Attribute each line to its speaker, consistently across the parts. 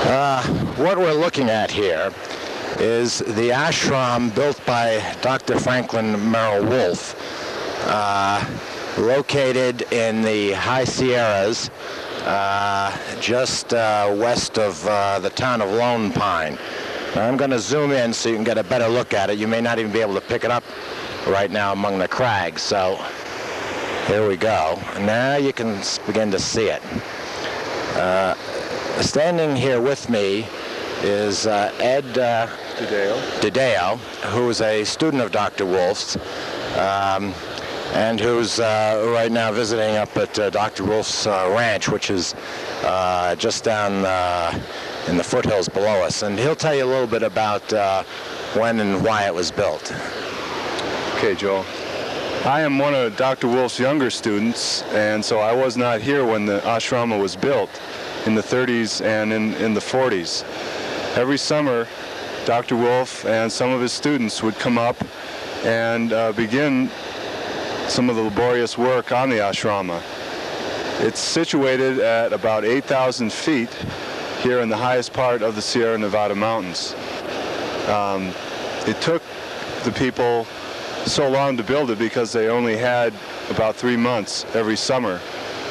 Speaker 1: What we're looking at here is the ashram built by Dr. Franklin Merrell-Wolff, located in the high Sierras, just west of the town of Lone Pine. Now, I'm going to zoom in so you can get a better look at it. You may not even be able to pick it up right now among the crags. So here we go. Now you can begin to see it. Standing here with me is Ed DeDeo, who is a student of Dr. Wolff's, and who's right now visiting up at Dr. Wolff's ranch, which is just down in the foothills below us. And he'll tell you a little bit about when and why it was built.
Speaker 2: Okay, Joel. I am one of Dr. Wolff's younger students, and so I was not here when the ashrama was built in the 30s and in the 40s. Every summer, Dr. Wolff and some of his students would come up and begin some of the laborious work on the ashrama. It's situated at about 8,000 feet here in the highest part of the Sierra Nevada mountains. It took the people so long to build it because they only had about 3 months every summer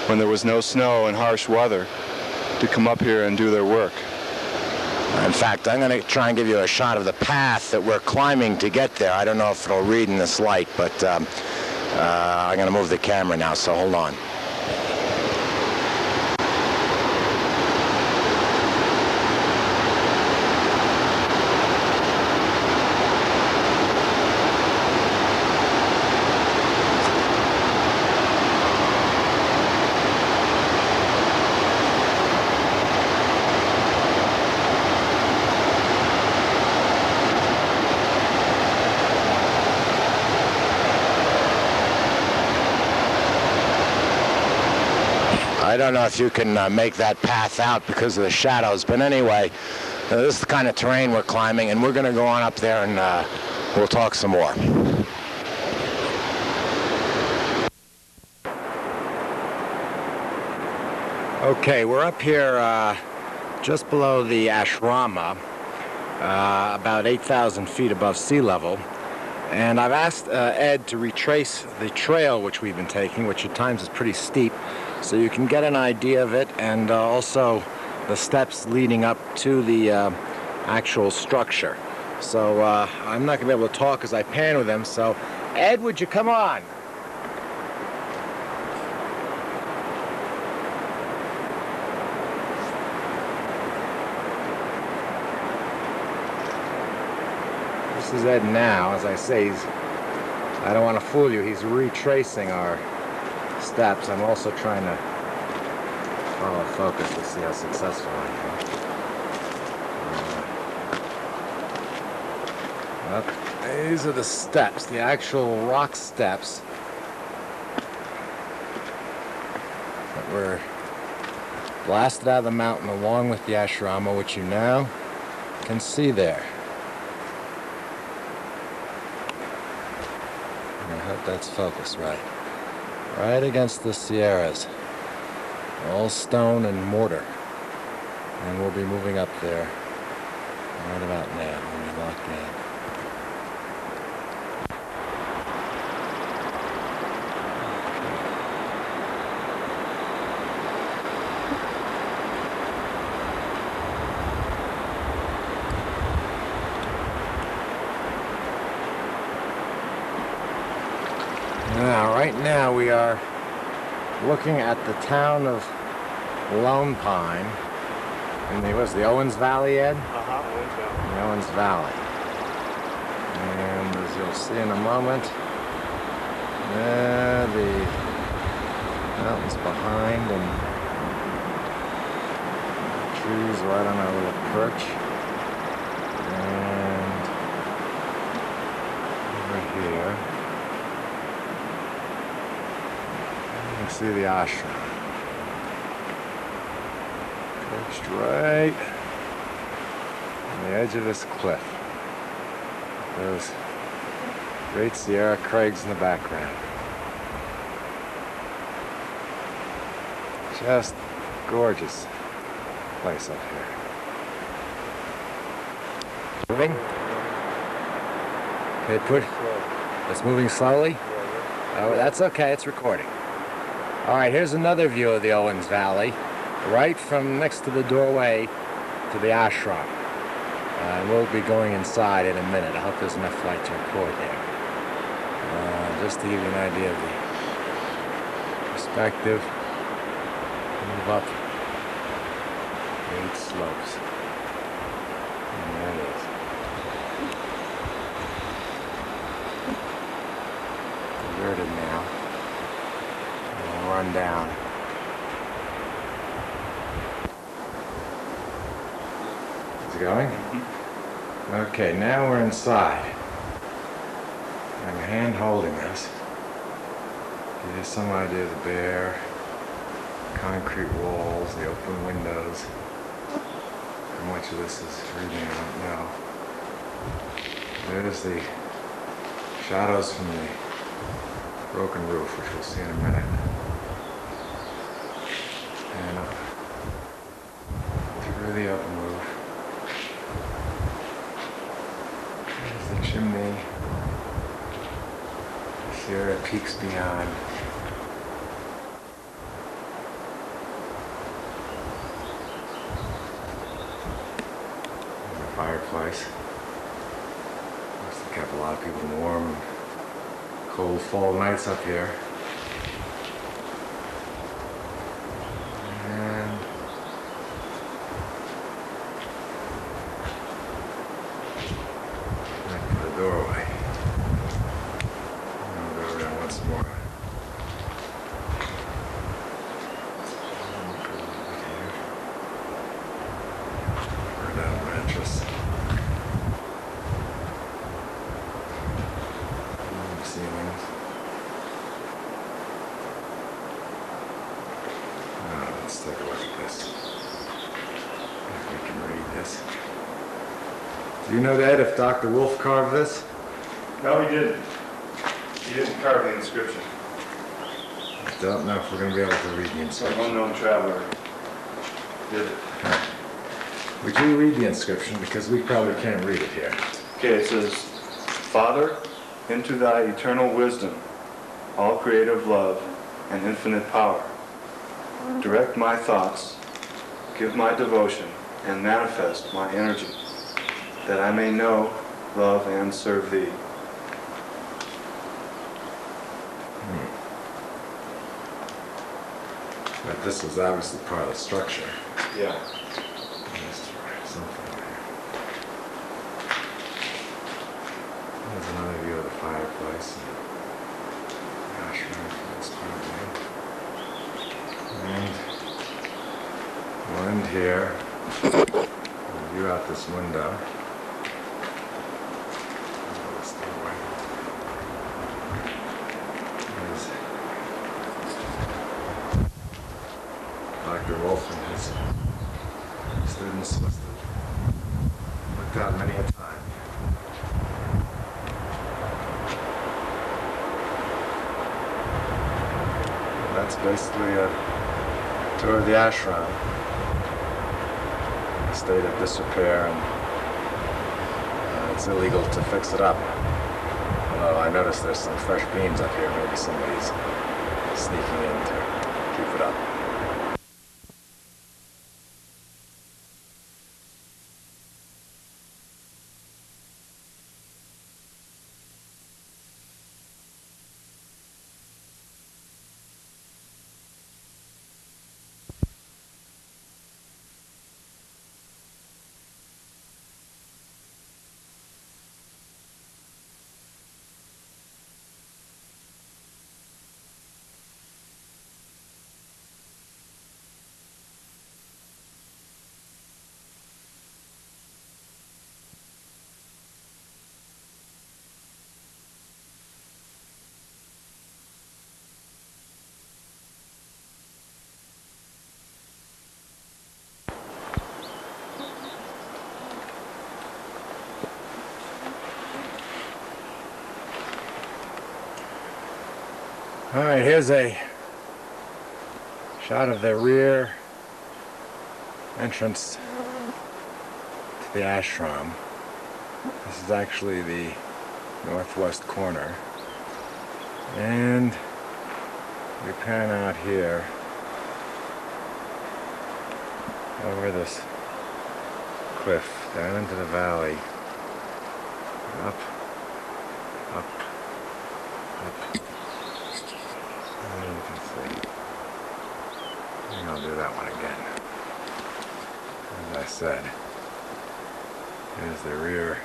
Speaker 2: when there was no snow and harsh weather to come up here and do their work.
Speaker 1: In fact, I'm going to try and give you a shot of the path that we're climbing to get there. I don't know if it'll read in this light, but I'm going to move the camera now, so hold on. I don't know if you can make that path out because of the shadows, but anyway, this is the kind of terrain we're climbing, and we're going to go on up there and we'll talk some more. Okay, we're up here just below the ashrama, about 8,000 feet above sea level. And I've asked Ed to retrace the trail which we've been taking, which at times is pretty steep, so you can get an idea of it, and also the steps leading up to the actual structure. So I'm not going to be able to talk as I pan with him, so Ed, would you come on? This is Ed now. As I say, I don't want to fool you, he's retracing our steps. I'm also trying to follow focus to see how successful I am. These are the steps, the actual rock steps that were blasted out of the mountain along with the ashrama, which you now can see there. I hope that's focused right. Right against the Sierras. All stone and mortar. And we'll be moving up there right about now when we lock in. Now, right now we are looking at the town of Lone Pine in the Owens Valley, Ed?
Speaker 3: Owens Valley.
Speaker 1: The Owens Valley. And as you'll see in a moment, there the mountains behind and trees right on our little perch. And over here, see the ashram perched right on the edge of this cliff. Those great Sierra crags in the background. Just gorgeous place up here. Moving? Okay, it's moving slowly? Oh, that's okay, it's recording. All right, here's another view of the Owens Valley, right from next to the doorway to the ashram. And we'll be going inside in a minute. I hope there's enough light to record there. Just to give you an idea of the perspective. Move up. Great slopes. And there it is. Deserted now. We'll run down. Is it going? Mm-hmm. Okay, now we're inside. I'm hand holding this. Give you some idea of the bare concrete walls, the open windows. How much of this is reading, I don't know. There's the shadows from the broken roof, which we'll see in a minute. And up through the open roof. There's the chimney. Here it peaks beyond. And the fireplace. Must have kept a lot of people warm. Cold fall nights up here. And back to the doorway. Once more. Down mattress. Ceilings. Let's take a look at this. If we can read this. Do you know, Ed, if Dr. Wolfe carved this?
Speaker 2: No, he didn't. He didn't carve the inscription.
Speaker 1: I don't know if we're going to be able to read the inscription.
Speaker 2: Some unknown traveler did it.
Speaker 1: Would you read the inscription? Because we probably can't read it here.
Speaker 2: Okay, it says, Father, into thy eternal wisdom, all creative love and infinite power, direct my thoughts, give my devotion, and manifest my energy, that I may know, love, and serve thee.
Speaker 1: But this was obviously part of the structure.
Speaker 2: Yeah.
Speaker 1: There's another view of the fireplace. Ashram for this part. And we'll end here. We'll view out this window. There's Dr. Wolfe and his students must have looked out many a time. That's basically a tour of the ashram. A state of disrepair, and it's illegal to fix it up. Although I noticed there's some fresh beams up here. Maybe somebody's sneaking in to keep it up. All right, here's a shot of the rear entrance to the ashram. This is actually the northwest corner. And we pan out here over this cliff down into the valley, up, up, up. And you can see. I think I'll do that one again. As I said, here's the rear.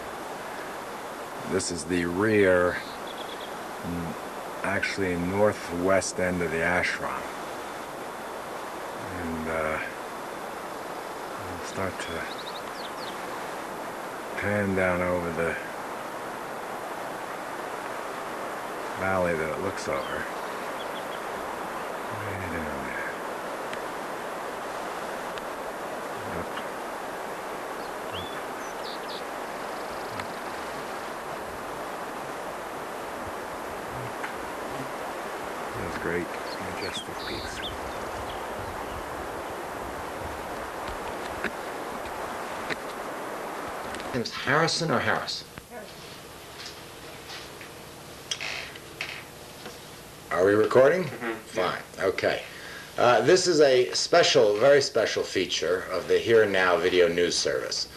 Speaker 1: This is the rear, actually northwest end of the ashram. And I'll start to pan down over the valley that it looks over. Way down there. Up. Up. Those great, majestic peaks.
Speaker 3: It was Harrison or Harris? Are we recording? Mm-hmm. Fine. Okay. This is a special, very special feature of the Here and Now video news service.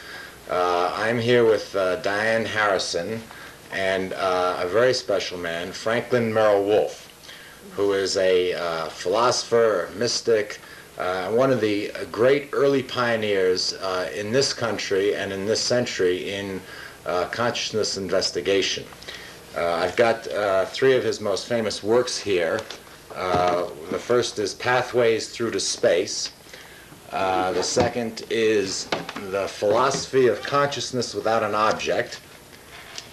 Speaker 3: I'm here with Diane Harrison and a very special man, Franklin Merrell-Wolff, who is a philosopher, a mystic, one of the great early pioneers in this country and in this century in consciousness investigation. I've got three of his most famous works here. The first is Pathways Through to Space. The second is The Philosophy of Consciousness Without an Object.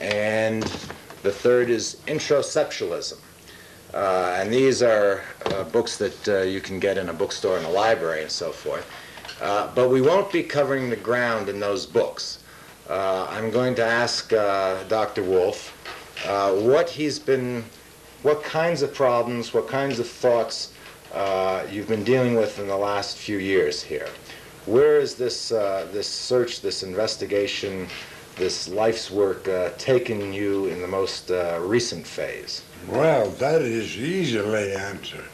Speaker 3: And the third is Introceptualism. And these are books that you can get in a bookstore and a library and so forth. But we won't be covering the ground in those books. I'm going to ask Dr. Wolfe what kinds of problems, what kinds of thoughts you've been dealing with in the last few years here. Where is this search, this investigation, this life's work taken you in the most recent phase?
Speaker 4: Well, that is easily answered.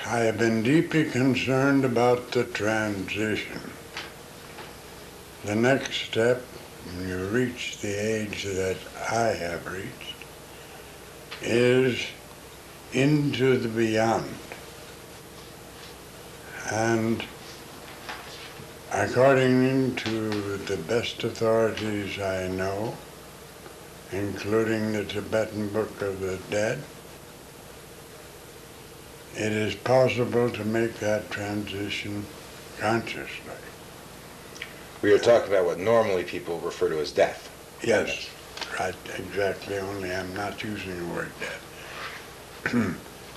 Speaker 4: I have been deeply concerned about the transition. The next step, when you reach the age that I have reached, is into the beyond. And according to the best authorities I know, including the Tibetan Book of the Dead, it is possible to make that transition consciously.
Speaker 3: We are talking about what normally people refer to as death.
Speaker 4: Yes, right, exactly, only I'm not using the word death.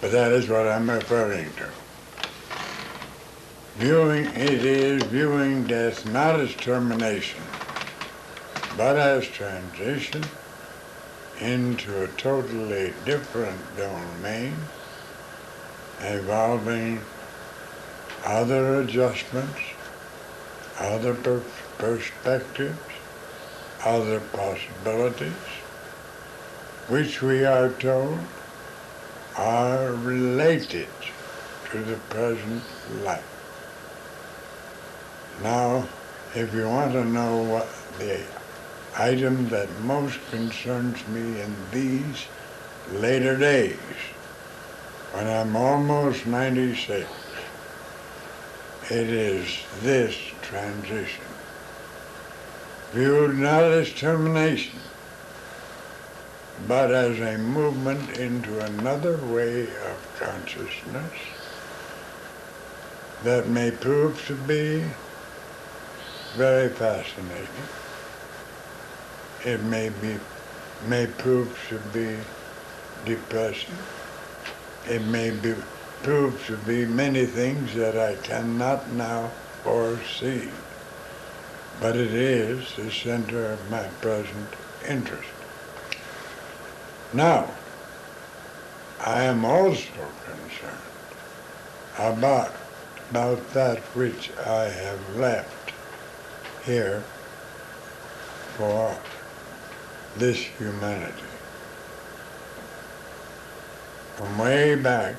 Speaker 4: But that is what I'm referring to. It is viewing death not as termination, but as transition into a totally different domain, involving other adjustments, other perspectives, other possibilities, which we are told are related to the present life. Now, if you want to know what the item that most concerns me in these later days, when I'm almost 96, it is this transition, viewed not as termination, but as a movement into another way of consciousness that may prove to be very fascinating. It may prove to be depressing. It may prove to be many things that I cannot now foresee. But it is the center of my present interest. Now, I am also concerned about that which I have left here for this humanity. From way back,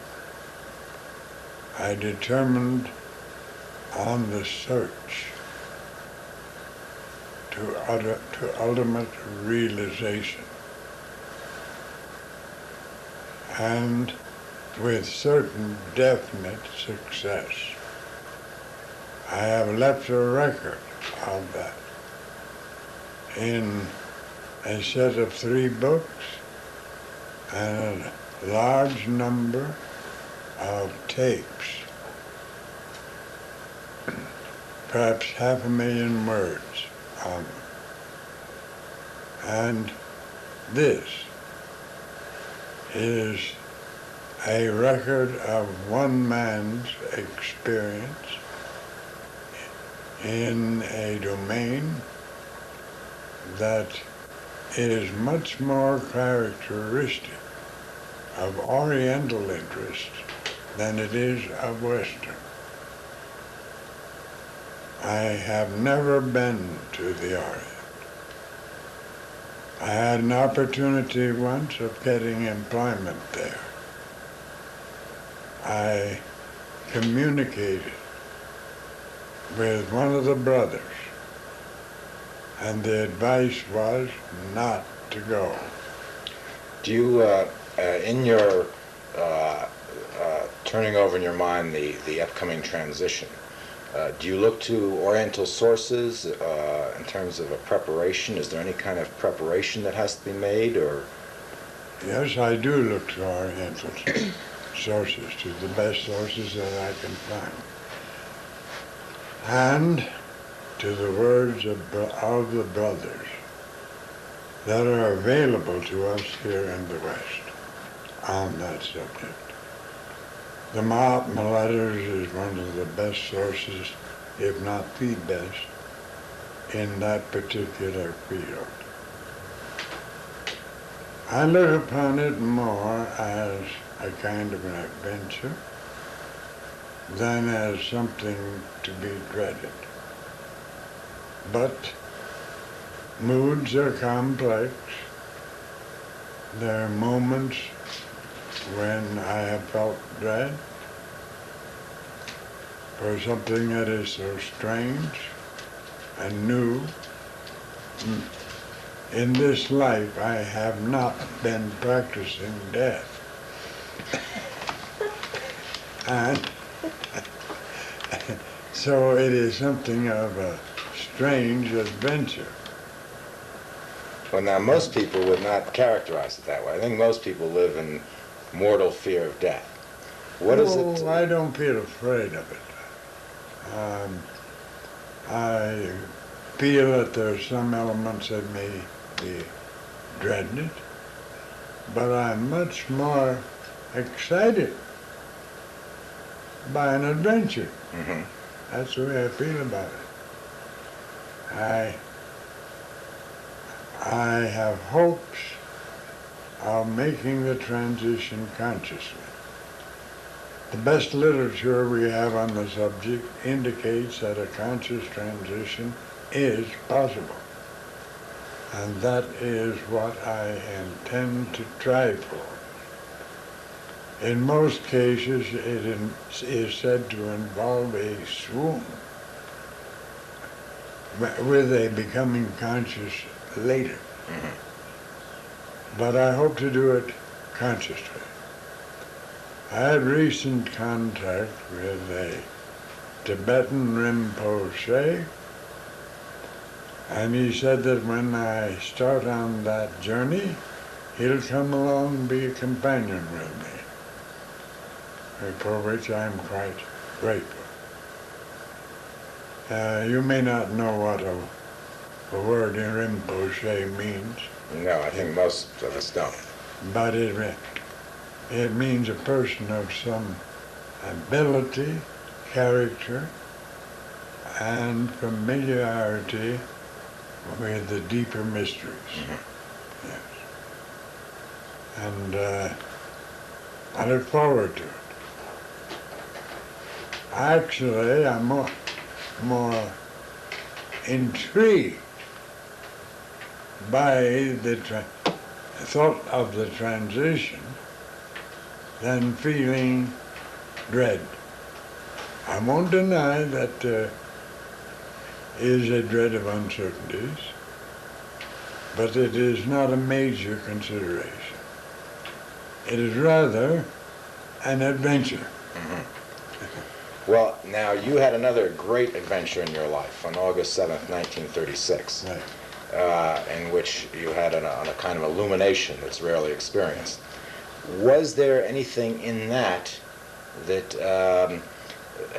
Speaker 4: I determined on the search to ultimate realization. And with certain definite success. I have left a record of that in a set of 3 books and a large number of tapes, perhaps 500,000 words on them. And this is a record of one man's experience in a domain that is much more characteristic of Oriental interest than it is of Western. I have never been to the Orient. I had an opportunity once of getting employment there. I communicated with one of the brothers, and the advice was not to go.
Speaker 3: Do you, in your turning over in your mind the upcoming transition, do you look to Oriental sources in terms of a preparation? Is there any kind of preparation that has to be made, or?
Speaker 4: Yes, I do look to Oriental sources, to the best sources that I can find. And to the words of the brothers that are available to us here in the West on that subject. The Mahatma Letters is one of the best sources, if not the best, in that particular field. I look upon it more as a kind of an adventure than as something to be dreaded. But moods are complex. There are moments when I have felt dread for something that is so strange and new. In this life, I have not been practicing death. And so it is something of a strange adventure.
Speaker 3: Well, now, most people would not characterize it that way. I think most people live in mortal fear of death. What is it?
Speaker 4: I don't feel afraid of it. I feel that there are some elements that may be dreaded, but I'm much more excited by an adventure.
Speaker 3: Mm-hmm.
Speaker 4: That's the way I feel about it. I have hopes of making the transition consciously. The best literature we have on the subject indicates that a conscious transition is possible. And that is what I intend to try for. In most cases, it is said to involve a swoon, with a becoming conscious later. Mm-hmm. But I hope to do it consciously. I had recent contact with a Tibetan Rinpoche, and he said that when I start on that journey, he'll come along and be a companion with me, for which I'm quite grateful. You may not know what a word in Rinpoche means.
Speaker 3: No, I think most of us don't.
Speaker 4: But it means a person of some ability, character, and familiarity with the deeper mysteries. Mm-hmm. Yes. And I look forward to it. Actually, I'm more intrigued by the thought of the transition than feeling dread. I won't deny that there is a dread of uncertainties, but it is not a major consideration. It is rather an adventure.
Speaker 3: Mm-hmm. Well, now you had another great adventure in your life on August 7th, 1936,
Speaker 4: Right.
Speaker 3: in which you had a kind of illumination that's rarely experienced. Was there anything in that that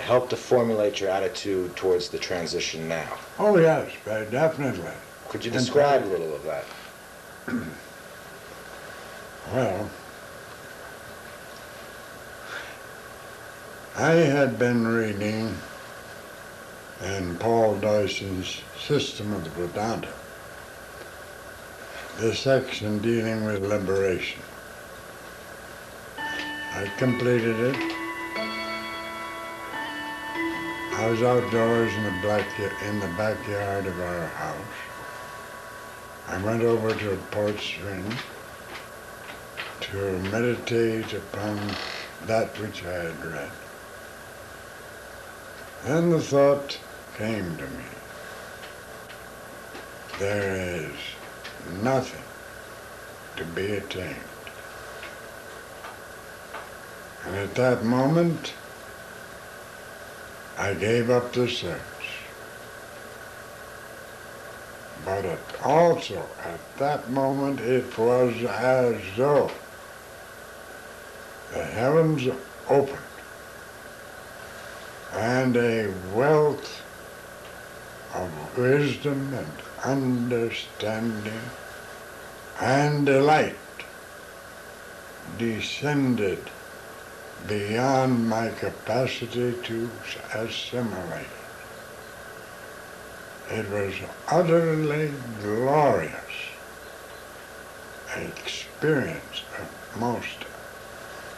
Speaker 3: helped to formulate your attitude towards the transition now?
Speaker 4: Oh yes, very definitely.
Speaker 3: Could you describe a little of that?
Speaker 4: Well, I had been reading in Paul Deusson's System of the Vedanta, the section dealing with liberation. I completed it. I was outdoors in the backyard of our house. I went over to a porch swing to meditate upon that which I had read. Then the thought came to me, there is nothing to be attained. And at that moment, I gave up the search. But also at that moment, it was as though the heavens opened and a wealth of wisdom and understanding and delight descended beyond my capacity to assimilate. It was utterly glorious experience of most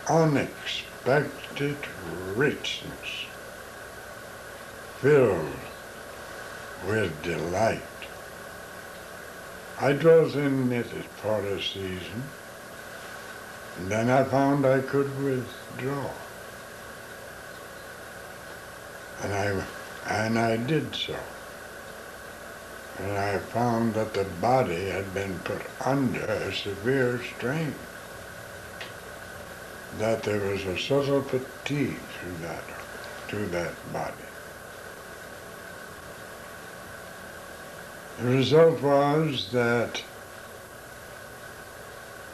Speaker 4: unexpected richness, filled with delight. I dwelt in it for a season, and then I found I could withdraw. And I did so. And I found that the body had been put under a severe strain, that there was a subtle fatigue through that body. The result was that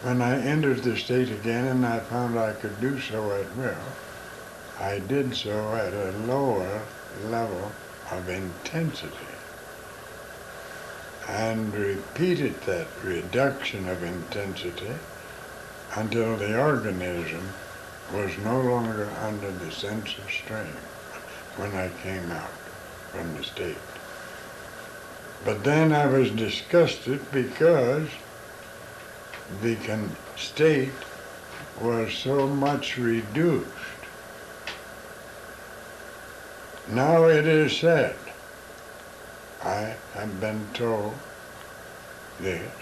Speaker 4: when I entered the state again and I found I could do so at will, I did so at a lower level of intensity and repeated that reduction of intensity until the organism was no longer under the sense of strain when I came out from the state. But then I was disgusted because the state was so much reduced. Now it is said, I have been told this,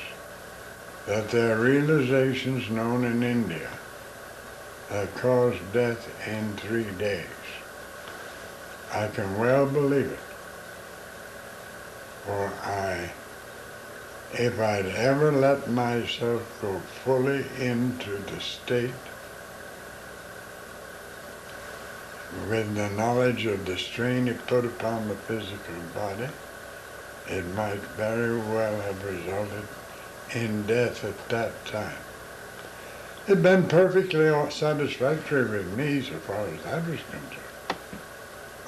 Speaker 4: that there are realizations known in India that cause death in 3 days. I can well believe it, for if I'd ever let myself go fully into the state with the knowledge of the strain it put upon the physical body, it might very well have resulted in death at that time. It'd been perfectly satisfactory with me so far as that was concerned.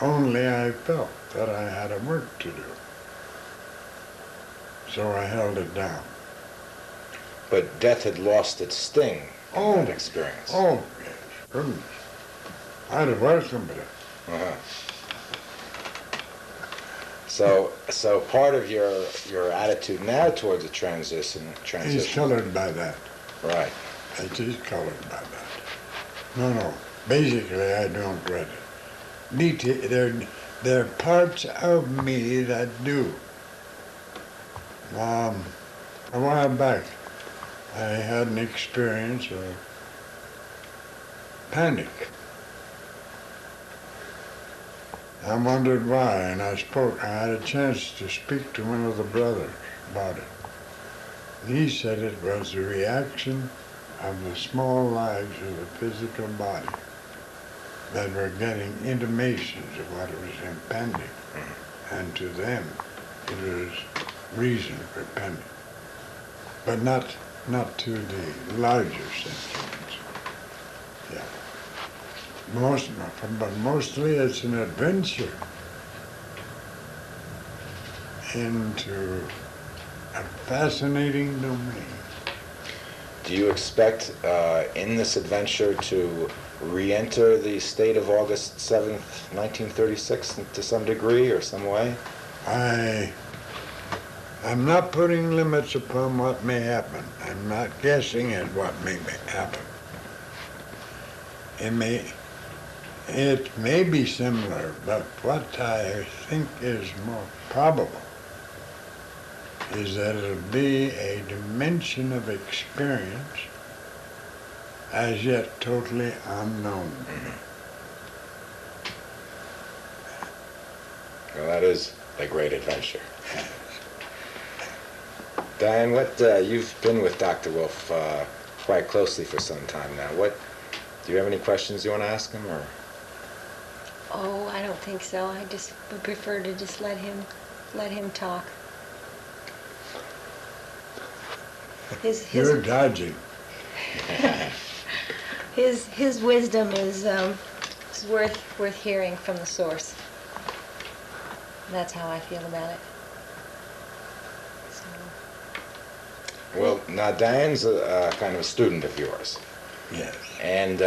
Speaker 4: Only I felt that I had a work to do. So I held it down.
Speaker 3: But death had lost its sting in that experience.
Speaker 4: Oh, yes, goodness. I'd have welcomed it.
Speaker 3: Uh-huh. So part of your attitude now towards the transition.
Speaker 4: He's colored by that.
Speaker 3: Right.
Speaker 4: It is colored by that. No. Basically, I don't dread it. There are parts of me that do. A while back, I had an experience of panic. I wondered why, and I had a chance to speak to one of the brothers about it. He said it was the reaction of the small lives of the physical body that were getting intimations of what was impending, and to them it was reason for panic, but not to the larger sentiments. Yeah. But mostly it's an adventure into a fascinating domain.
Speaker 3: Do you expect in this adventure to re-enter the state of August 7th, 1936 to some degree or some way?
Speaker 4: I'm not putting limits upon what may happen. I'm not guessing at what may happen. It may be similar, but what I think is more probable is that it'll be a dimension of experience as yet totally unknown.
Speaker 3: Well, that is a great adventure. Diane, you've been with Dr. Wolfe quite closely for some time now. Do you have any questions you want to ask him, or?
Speaker 5: Oh, I don't think so. I just would prefer to just let him talk.
Speaker 4: You're dodging.
Speaker 5: His wisdom is worth hearing from the source. That's how I feel about it. So.
Speaker 3: Well, now Diane's a kind of a student of yours.
Speaker 4: Yes.
Speaker 3: And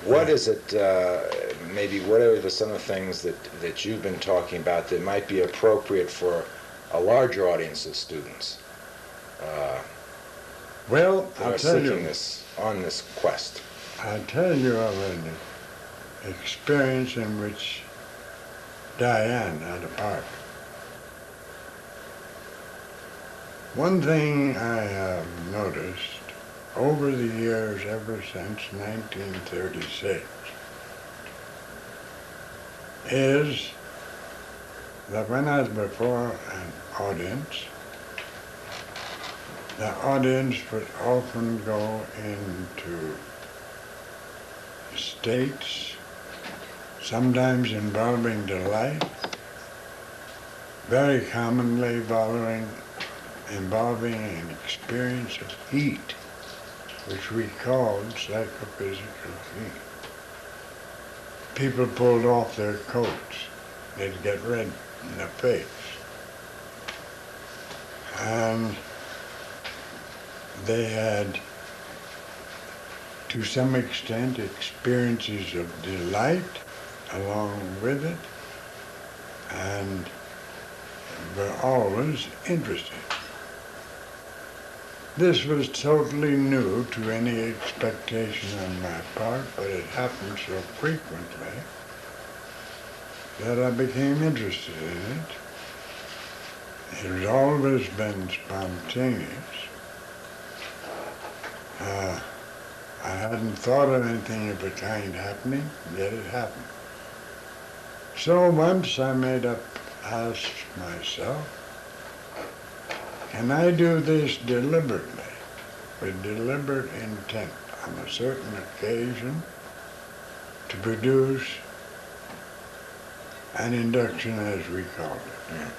Speaker 3: what is it, maybe what are some of the things that you've been talking about that might be appropriate for a larger audience of students
Speaker 4: Well,
Speaker 3: that
Speaker 4: I'll
Speaker 3: are
Speaker 4: tell
Speaker 3: seeking
Speaker 4: you.
Speaker 3: on this quest?
Speaker 4: I'll tell you of an experience in which Diane had a part. One thing I have noticed over the years, ever since 1936, is that when I was before an audience, the audience would often go into states, sometimes involving delight, very commonly involving an experience of heat, which we called psychophysical heat. People pulled off their coats. They'd get red in the face. And they had, to some extent, experiences of delight along with it, and were always interested. This was totally new to any expectation on my part, but it happened so frequently that I became interested in it. It has always been spontaneous. I hadn't thought of anything of the kind happening, yet it happened. So once I asked myself, can I do this deliberately, with deliberate intent on a certain occasion to produce an induction, as we called it?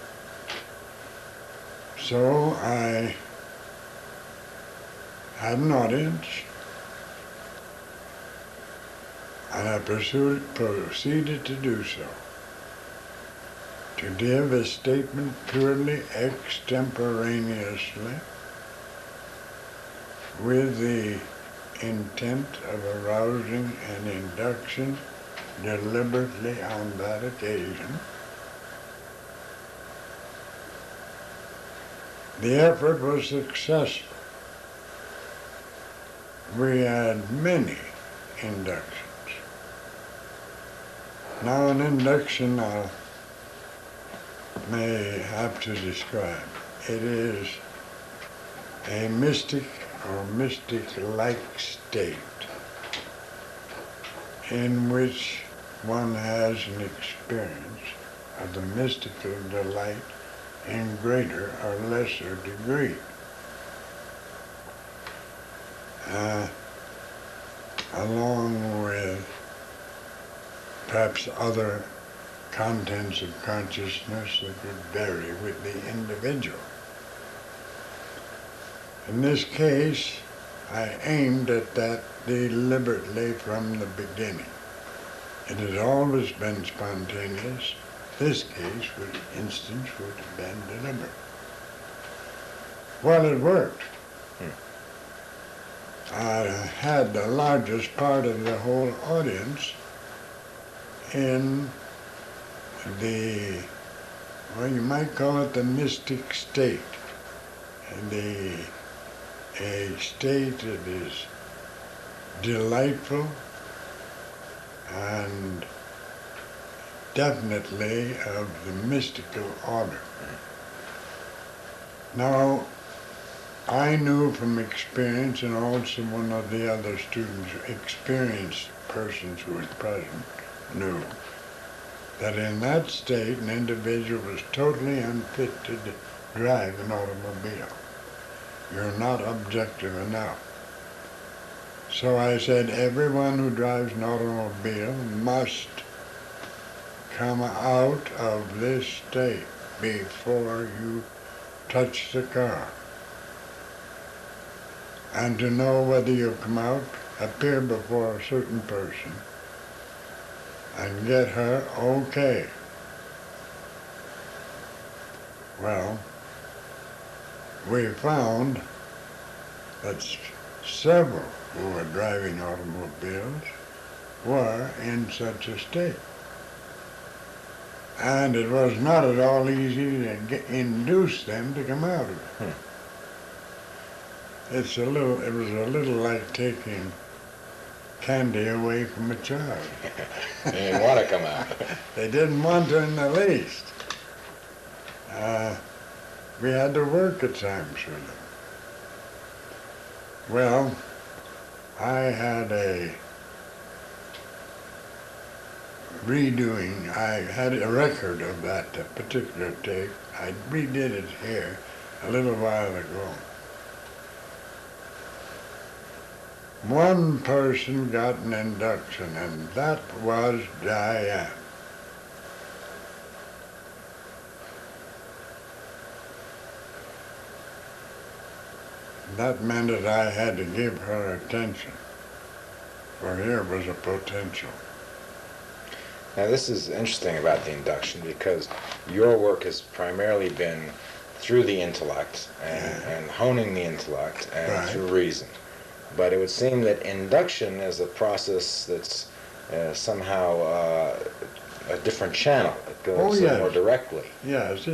Speaker 4: So I had an audience, and I proceeded to do so, to give a statement purely extemporaneously with the intent of arousing an induction deliberately on that occasion. The effort was successful. We had many inductions. Now an induction I may have to describe. It is a mystic or mystic-like state in which one has an experience of the mystical delight in greater or lesser degree. Along with perhaps other contents of consciousness that would vary with the individual. In this case, I aimed at that deliberately from the beginning. It had always been spontaneous. This instance would have been deliberate. Well, it worked. I had the largest part of the whole audience in the, well, you might call it the mystic state. A state that is delightful and definitely of the mystical order. Now, I knew from experience, and also one of the other students, experienced persons who was present, knew that in that state an individual was totally unfit to drive an automobile. You're not objective enough. So I said, everyone who drives an automobile must come out of this state before you touch the car. And to know whether you come out, appear before a certain person and get her okay. Well, we found that several who were driving automobiles were in such a state. And it was not at all easy to induce them to come out of it. It was a little like taking candy away from a child.
Speaker 3: They didn't want to come out.
Speaker 4: They didn't want to in the least. We had to work at times with them. Well, I had a redoing. I had a record of that particular tape. I redid it here a little while ago. One person got an induction, and that was Diane. That meant that I had to give her attention, for here was a potential.
Speaker 3: Now this is interesting about the induction because your work has primarily been through the intellect and honing the intellect and through reason. But it would seem that induction is a process that's somehow a different channel. It goes more directly.
Speaker 4: Yes,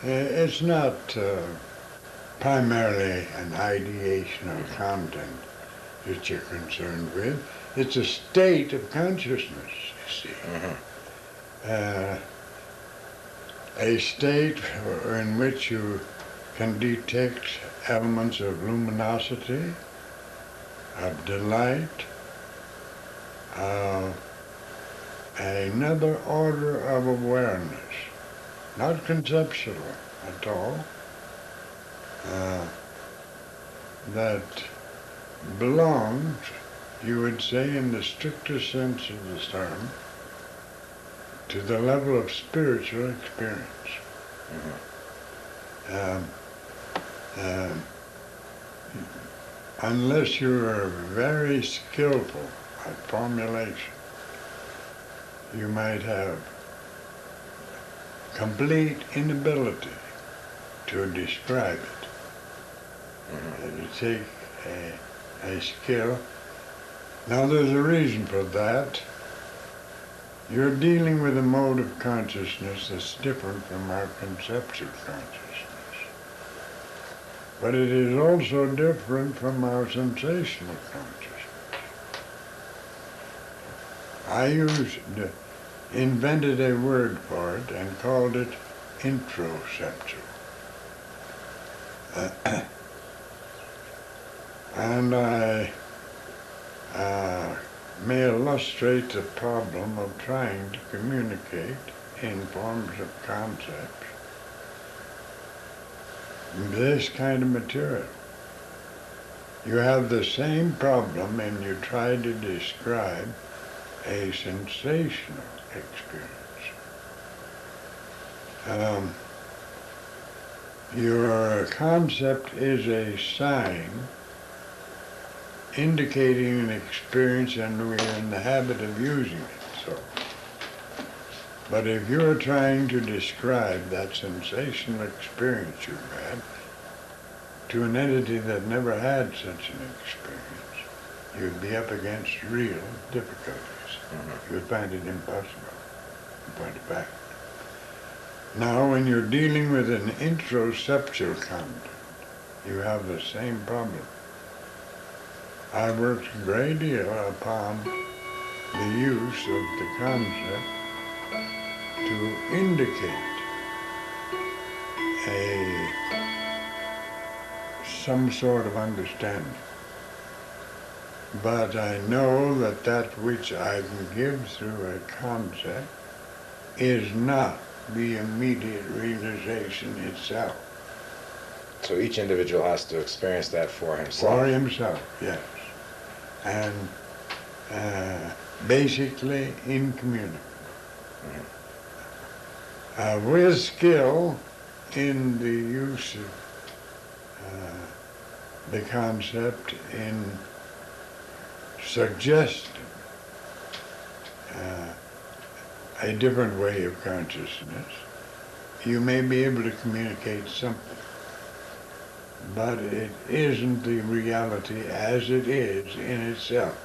Speaker 4: it's not primarily an ideation of content that you're concerned with. It's a state of consciousness, you see. A state in which you can detect elements of luminosity, of delight, of another order of awareness, not conceptual at all, that belongs, you would say in the strictest sense of the term, to the level of spiritual experience. Unless you are very skillful at formulation, you might have complete inability to describe it. You take a skill. Now there's a reason for that. You're dealing with a mode of consciousness that's different from our conceptual consciousness. But it is also different from our sensational consciousness. I invented a word for it and called it introceptual. And I may illustrate the problem of trying to communicate in forms of concepts this kind of material. You have the same problem and you try to describe a sensational experience. Your concept is a sign indicating an experience, and we're in the habit of using it. So, but if you're trying to describe that sensational experience you've had to an entity that never had such an experience, you'd be up against real difficulties. You would find it impossible, in point of fact. Now, when you're dealing with an introceptual content, you have the same problem. I worked a great deal upon the use of the concept to indicate some sort of understanding. But I know that that which I can give through a concept is not the immediate realization itself.
Speaker 3: So each individual has to experience that for himself.
Speaker 4: For himself, yes. And basically in community. With skill in the use of the concept in suggesting a different way of consciousness, you may be able to communicate something. But it isn't the reality as it is in itself.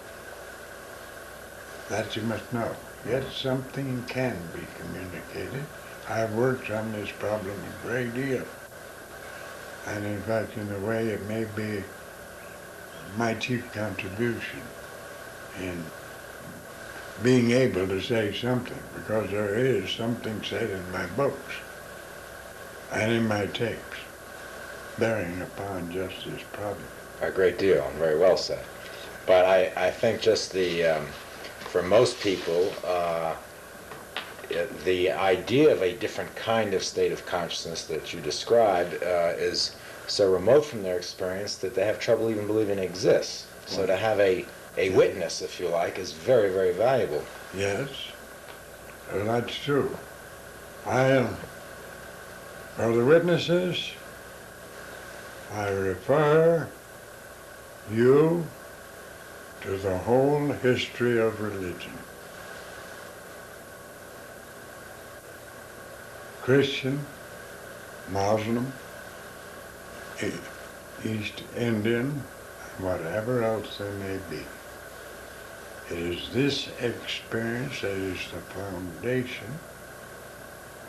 Speaker 4: That you must know. Yet something can be communicated. I've worked on this problem a great deal. And in fact, in a way, it may be my chief contribution in being able to say something, because there is something said in my books and in my tapes bearing upon just this problem.
Speaker 3: A great deal, and very well said. But I think just for most people, the idea of a different kind of state of consciousness that you described is so remote from their experience that they have trouble even believing it exists. So to have a witness, if you like, is very, very valuable.
Speaker 4: Yes, well, that's true. For the witnesses, I refer you to the whole history of religion. Christian, Muslim, East Indian, whatever else there may be. It is this experience that is the foundation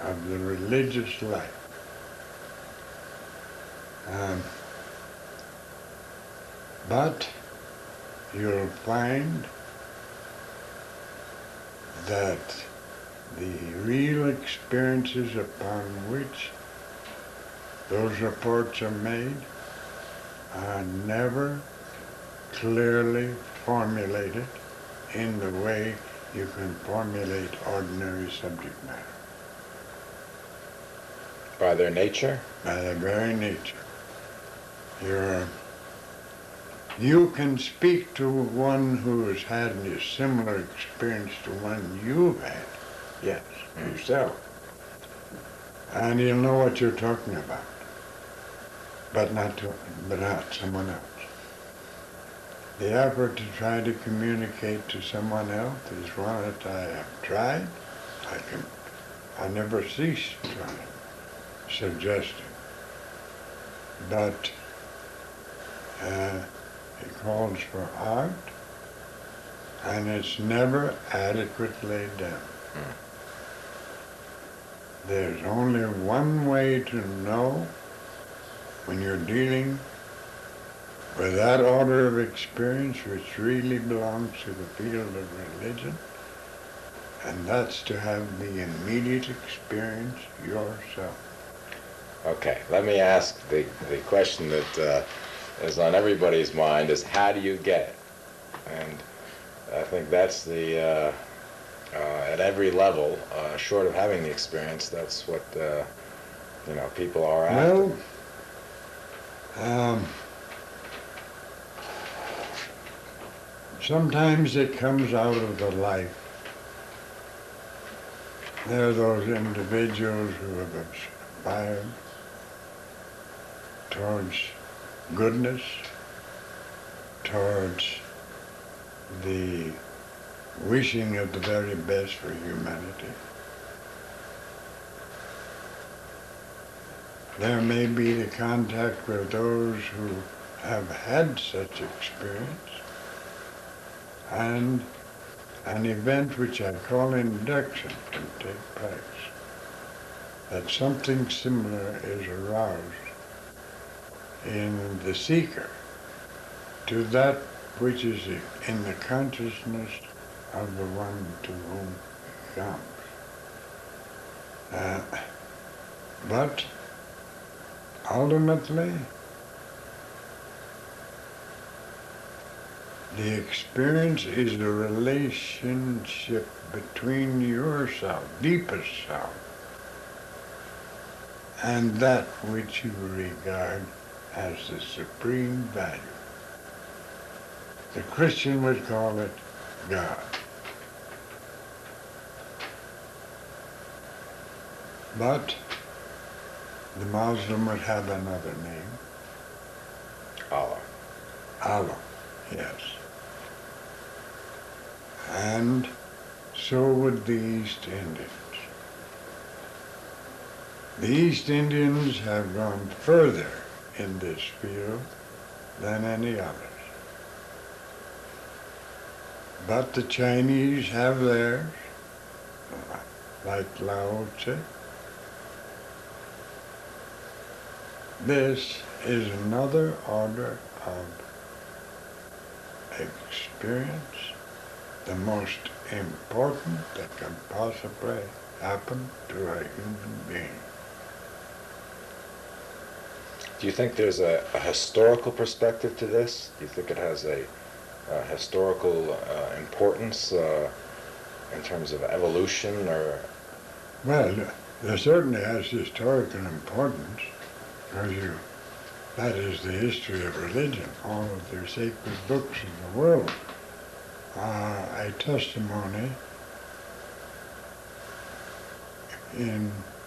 Speaker 4: of the religious life. But you'll find that the real experiences upon which those reports are made are never clearly formulated in the way you can formulate ordinary subject matter.
Speaker 3: By their nature?
Speaker 4: By their very nature. You can speak to one who has had a similar experience to one you've had, yes, yourself, and he'll know what you're talking about, but not someone else. The effort to try to communicate to someone else is one that I have tried. I never cease trying, suggesting, but it calls for art, and it's never adequately laid down. There's only one way to know when you're dealing with that order of experience which really belongs to the field of religion, and that's to have the immediate experience yourself.
Speaker 3: Okay, let me ask the question that is on everybody's mind is how do you get it? And I think that's the, at every level, short of having the experience, that's what, people are after.
Speaker 4: Well, sometimes it comes out of the life. There are those individuals who have aspired towards goodness, towards the wishing of the very best for humanity. There may be the contact with those who have had such experience, and an event which I call induction can take place, that something similar is aroused in the seeker to that which is in the consciousness of the one to whom he comes. But ultimately, the experience is a relationship between yourself, deepest self, and that which you regard as the supreme value. The Christian would call it God. But the Muslim would have another name.
Speaker 3: Allah.
Speaker 4: Allah, yes. And so would the East Indians. The East Indians have gone further in this field than any others. But the Chinese have theirs, like Lao Tse. This is another order of experience, the most important that can possibly happen to a human being.
Speaker 3: Do you think there's a historical perspective to this? Do you think it has a historical importance in terms of evolution, or?
Speaker 4: Well, there certainly has historical importance, because that is the history of religion. All of the sacred books of the world are a testimony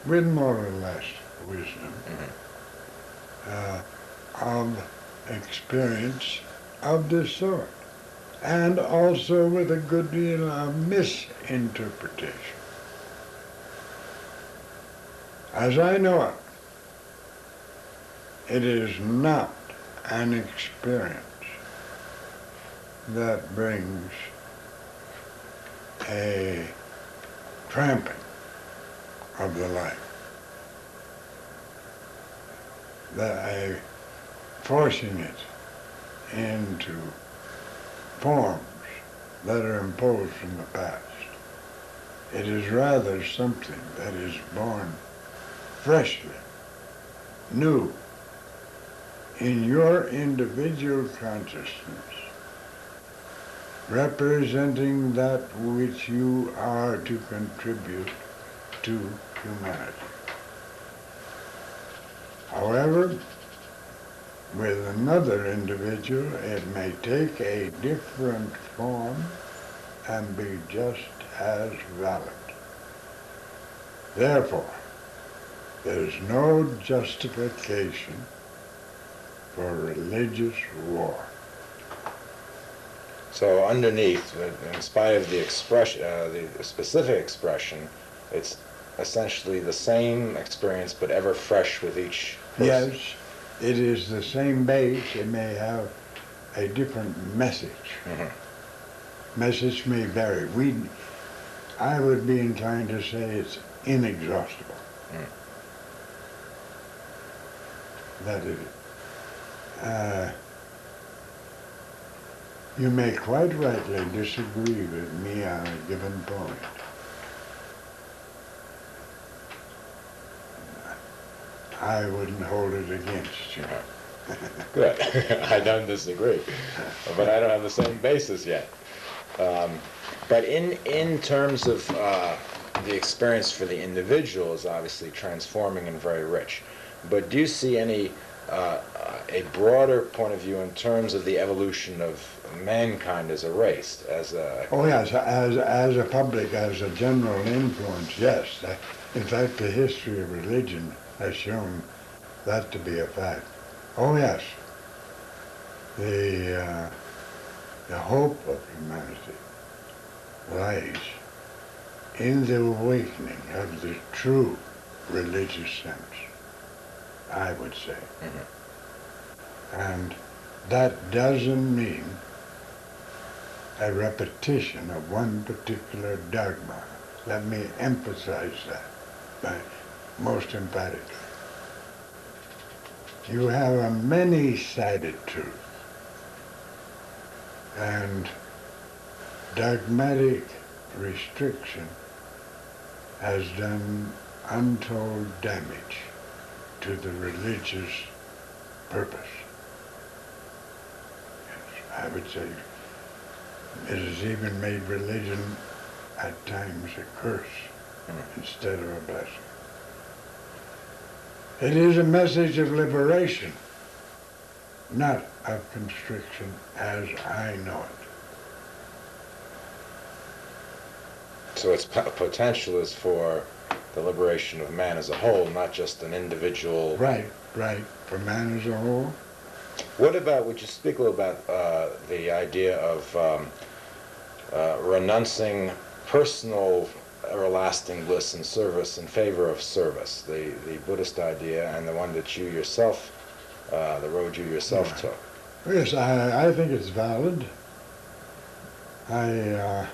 Speaker 4: with more or less wisdom of experience of this sort, and also with a good deal of misinterpretation. As I know it is not an experience that brings a tramping of the life, a forcing it into forms that are imposed from the past. It is rather something that is born freshly, new, in your individual consciousness, representing that which you are to contribute to humanity. However, with another individual, it may take a different form and be just as valid. Therefore, there is no justification for religious war.
Speaker 3: So underneath, in spite of the expression, the specific expression, it's essentially the same experience, but ever fresh with each person.
Speaker 4: Yes, it is the same base. It may have a different message.
Speaker 3: Mm-hmm.
Speaker 4: Message may vary. I would be inclined to say it's inexhaustible. That is it. You may quite rightly disagree with me on a given point. I wouldn't hold it against you.
Speaker 3: Good. I don't disagree, but I don't have the same basis yet. But in terms of the experience for the individual is obviously transforming and very rich. But do you see any a broader point of view in terms of the evolution of mankind as a race, as a...
Speaker 4: Oh yes, as a public, as a general influence, yes. In fact, the history of religion has shown that to be a fact. Oh yes, the hope of humanity lies in the awakening of the true religious sense, I would say.
Speaker 3: Mm-hmm.
Speaker 4: And that doesn't mean a repetition of one particular dogma. Let me emphasize that most emphatically. You have a many-sided truth, and dogmatic restriction has done untold damage to the religious purpose. Yes, I would say it has even made religion at times a curse instead of a blessing. It is a message of liberation, not of constriction as I know it.
Speaker 3: So its potential is for the liberation of man as a whole, not just an individual...
Speaker 4: Right, for man as a whole.
Speaker 3: What about, would you speak a little about the idea of renouncing personal everlasting bliss and service in favor of service, the Buddhist idea, and the one that you yourself, the road you yourself took?
Speaker 4: Yes, I think it's valid. I'll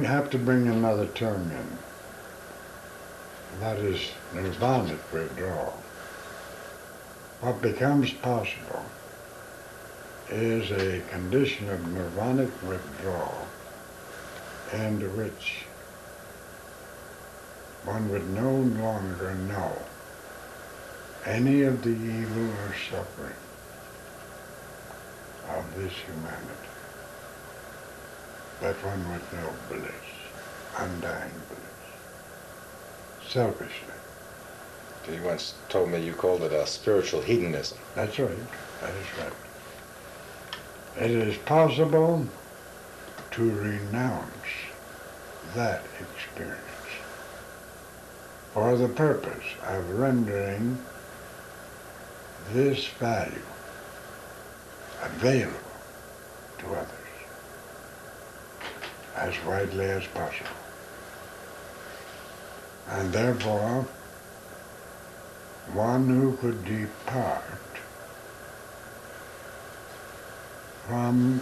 Speaker 4: have to bring another term in. That is nirvanic withdrawal. What becomes possible is a condition of nirvanic withdrawal into which one would no longer know any of the evil or suffering of this humanity, but one would know bliss, undying bliss, selfishly.
Speaker 3: You once told me you called it a spiritual hedonism.
Speaker 4: That's right. That is right. It is possible to renounce that experience for the purpose of rendering this value available to others as widely as possible. And therefore, one who could depart from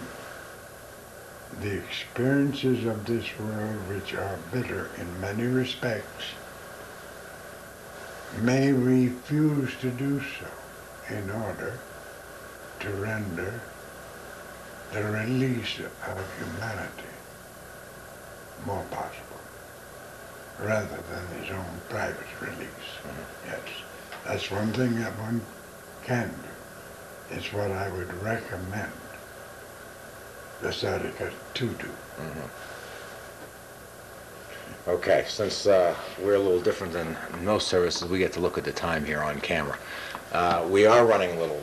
Speaker 4: the experiences of this world, which are bitter in many respects, may refuse to do so in order to render the release of humanity more possible, rather than his own private release. Mm-hmm. Yes, that's one thing that one can do. It's what I would recommend the sadhaka to do.
Speaker 3: Mm-hmm. Okay, since we're a little different than most services, we get to look at the time here on camera. We are running a little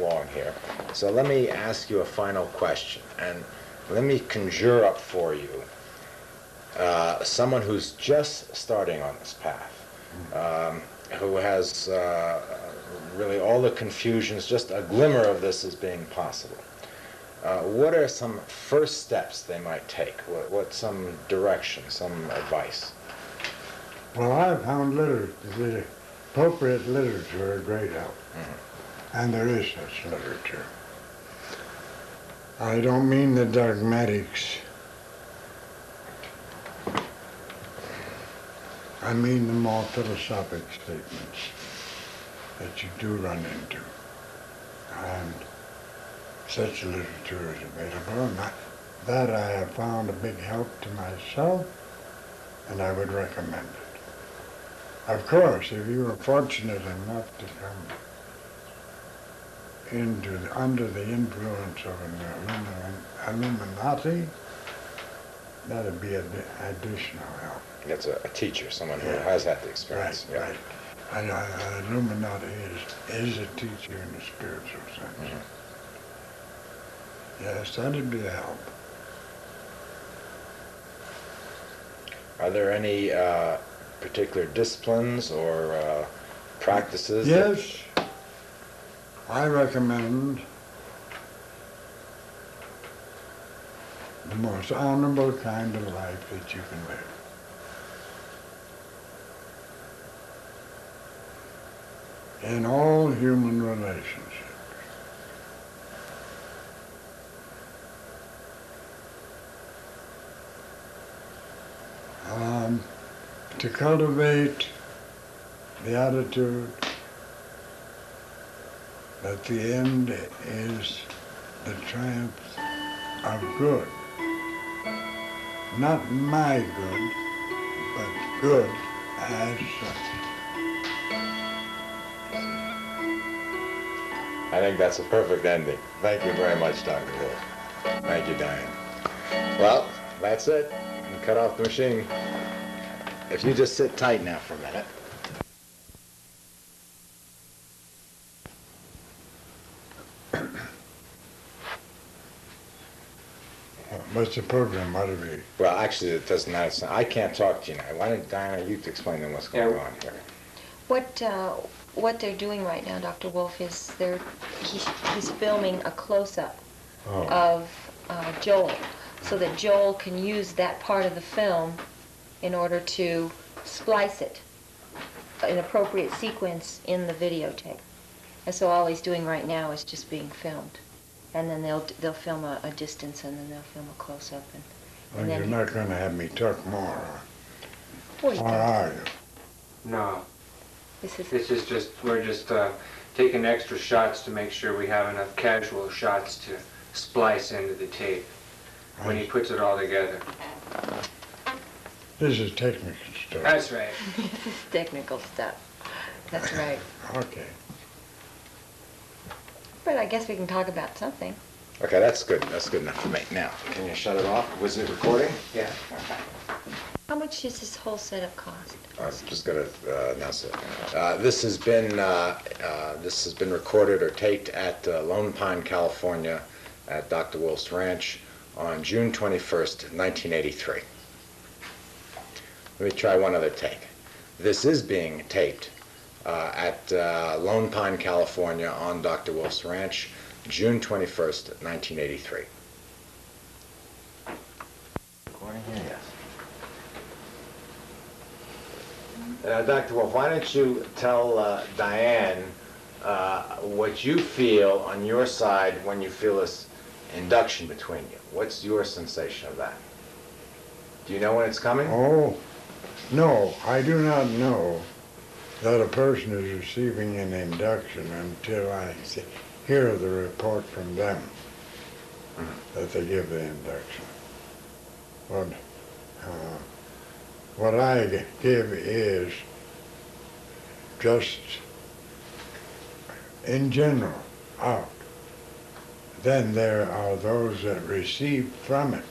Speaker 3: long here, so let me ask you a final question, and let me conjure up for you someone who's just starting on this path, who has really all the confusions, just a glimmer of this as being possible. What are some first steps they might take? What some direction, some advice?
Speaker 4: Well, I've found the appropriate literature a great help. Mm-hmm. And there is such literature. I don't mean the dogmatics. I mean the more philosophic statements that you do run into. And such literature is available, and that I have found a big help to myself and I would recommend it. Of course, if you were fortunate enough to come under the influence of an Illuminati, that'd be an additional help.
Speaker 3: That's a teacher, someone who has had the experience.
Speaker 4: Right, right. An Illuminati is a teacher in the spiritual sense.
Speaker 3: Mm-hmm.
Speaker 4: Yes, that'd be a help.
Speaker 3: Are there any particular disciplines or practices?
Speaker 4: Yes, I recommend the most honorable kind of life that you can live. In all human relationships. To cultivate the attitude that the end is the triumph of good. Not my good, but good as such.
Speaker 3: I think that's a perfect ending. Thank you very much, Dr. Wolfe. Thank you, Diane. Well, that's it. You can cut off the machine. If you just sit tight now for a minute.
Speaker 4: What's the program? What do we?
Speaker 3: Well, actually, it doesn't matter. I can't talk to you now. Why don't, Diana, you explain them what's going on here?
Speaker 5: What they're doing right now, Dr. Wolfe, is he's filming a close-up of Joel, so that Joel can use that part of the film in order to splice it, an appropriate sequence in the videotape. And so all he's doing right now is just being filmed. And then they'll film a distance, and then they'll film a close-up. And
Speaker 4: You're not going to have me talk more,
Speaker 5: or
Speaker 4: are you?
Speaker 6: No.
Speaker 5: This is
Speaker 6: We're just taking extra shots to make sure we have enough casual shots to splice into the tape when he puts it all together.
Speaker 4: This is technical stuff.
Speaker 6: That's right.
Speaker 5: this is technical stuff. That's right.
Speaker 4: Okay.
Speaker 5: But I guess we can talk about something.
Speaker 3: Okay, that's good. That's good enough for me. Now, can you shut it off? Was it recording?
Speaker 6: Yeah.
Speaker 3: Okay.
Speaker 5: How much does this whole setup cost?
Speaker 3: I was just going to announce it. This has been recorded or taped at Lone Pine, California, at Dr. Wolfe's ranch on June 21st, 1983. Let me try one other take. This is being taped at Lone Pine, California, on Dr. Wolfe's ranch, June 21st, 1983. Recording here, yes. Dr. Wolfe, why don't you tell Diane what you feel on your side when you feel this induction between you? What's your sensation of that? Do you know when it's coming?
Speaker 4: Oh, no, I do not know that a person is receiving an induction until I hear the report from them that they give the induction. But what I give is just in general out. Then there are those that receive from it,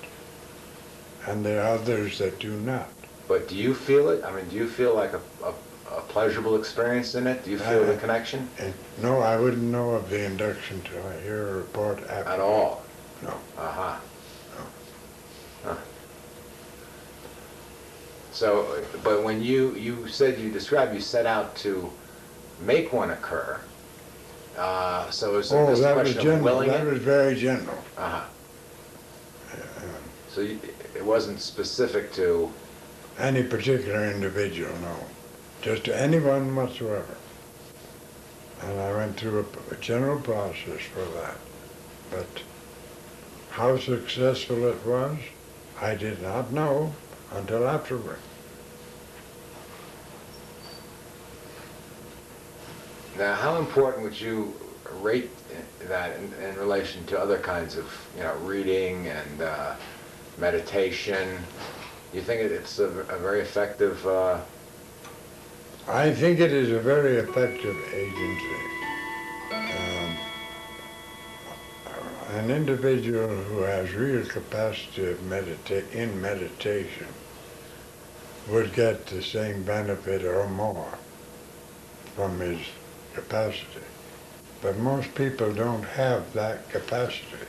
Speaker 4: and there are others that do not.
Speaker 3: But do you feel it? I mean, do you feel like a pleasurable experience in it? Do you feel the connection?
Speaker 4: No, I wouldn't know of the induction till I hear a report after.
Speaker 3: At all?
Speaker 4: No.
Speaker 3: Uh-huh.
Speaker 4: No.
Speaker 3: Huh. So, but when you said, you described, you set out to make one occur, so it's just a question of willing
Speaker 4: that
Speaker 3: it?
Speaker 4: was very general.
Speaker 3: Uh-huh. So it wasn't specific to...
Speaker 4: Any particular individual, no. Just to anyone whatsoever. And I went through a general process for that. But how successful it was, I did not know until afterward.
Speaker 3: Now, how important would you rate that in relation to other kinds of, reading and meditation? You think it's a very effective...
Speaker 4: I think it is a very effective agency. An individual who has real capacity of in meditation would get the same benefit or more from his capacity. But most people don't have that capacity.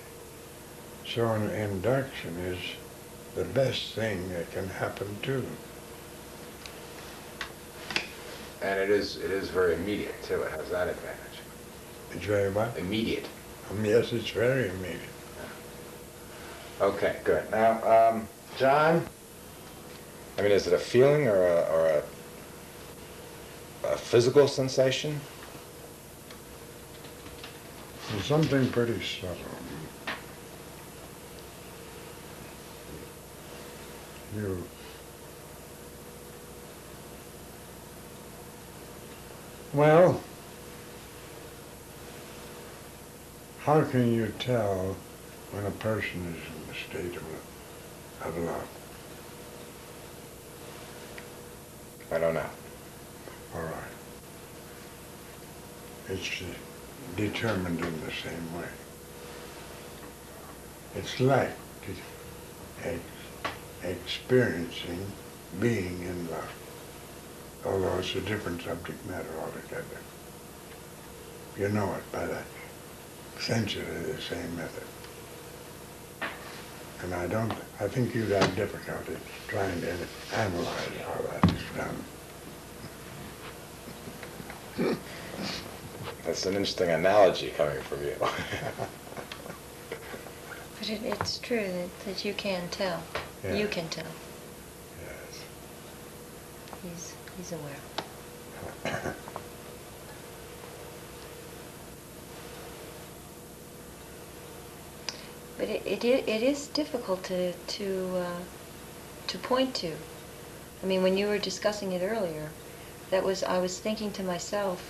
Speaker 4: So an induction is the best thing that can happen to them.
Speaker 3: And it is very immediate, too. It has that advantage.
Speaker 4: It's very what?
Speaker 3: Immediate.
Speaker 4: Yes, it's very immediate.
Speaker 3: Okay, good. Now, John, I mean, is it a feeling or a physical sensation?
Speaker 4: It's something pretty subtle. Well, how can you tell when a person is in a state of love?
Speaker 3: I don't know.
Speaker 4: All right. It's determined in the same way. It's like experiencing being in love, although it's a different subject matter altogether. You know it by that essentially the same method. And I think you'd have difficulty trying to analyze how that is done.
Speaker 3: That's an interesting analogy coming from you.
Speaker 5: But it's true that you can tell.
Speaker 4: Yeah.
Speaker 5: You can tell.
Speaker 4: Yes.
Speaker 5: He's aware. But it is difficult to point to. I mean, when you were discussing it earlier, I was thinking to myself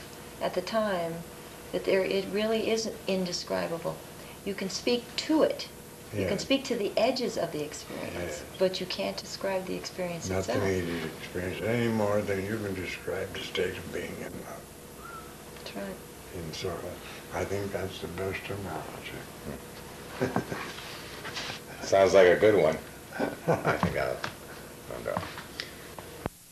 Speaker 5: at the time that it really is indescribable. You can speak to it.
Speaker 4: Yeah.
Speaker 5: You can speak to the edges of the experience,
Speaker 4: Yes.
Speaker 5: but you can't describe the experience
Speaker 4: Not
Speaker 5: itself.
Speaker 4: the immediate experience any more than you can describe the state of being in love.
Speaker 5: That's right.
Speaker 4: And so I think that's the best analogy.
Speaker 3: Sounds like a good one. I think I'll go.